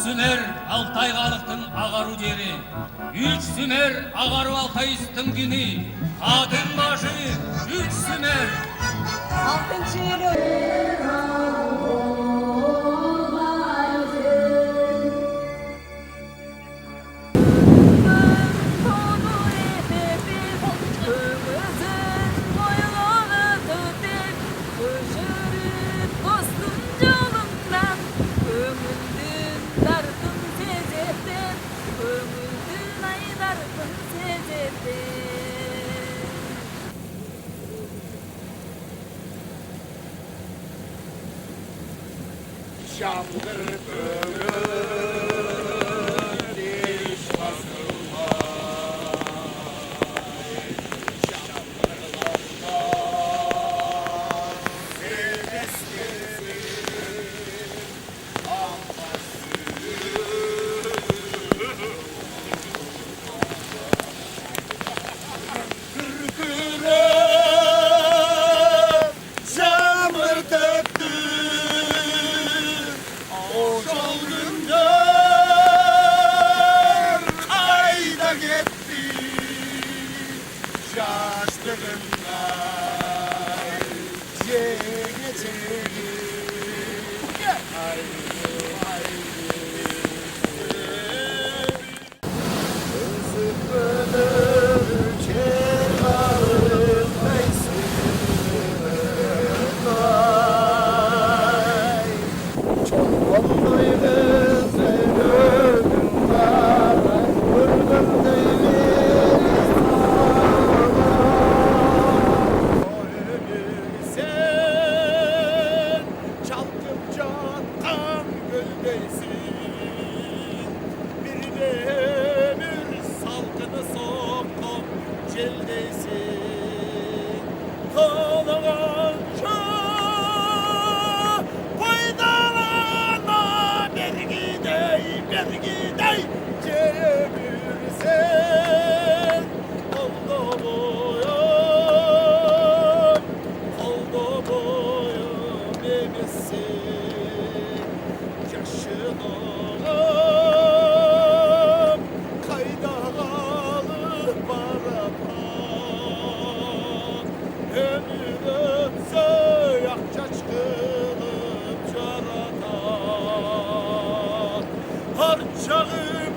Sümer Altaygalıktın ağarı deri. Üç Sümer ağarı Altayistın günü. Kadın başı üç Sümer. Altıncı yılı. Şamdır böğür değiş basılmaz. Şamdırlarda serbest gelir ampası. Kırkıra çamur döktü. Kayda gitti şaştığımlar geçeceğim ayrı Özümünür çervarım meysinler çok onluydum sevdim var vurdum değiliz sen çalkınca tam göldeysin bir demir salkını soktum celdeysin kalağanca faydalanma bir gidey çevirsen oldu boyum emişsin yaşınağım kayda kalıp barapan ömür ötse yakçaç kılıp caratan harçağım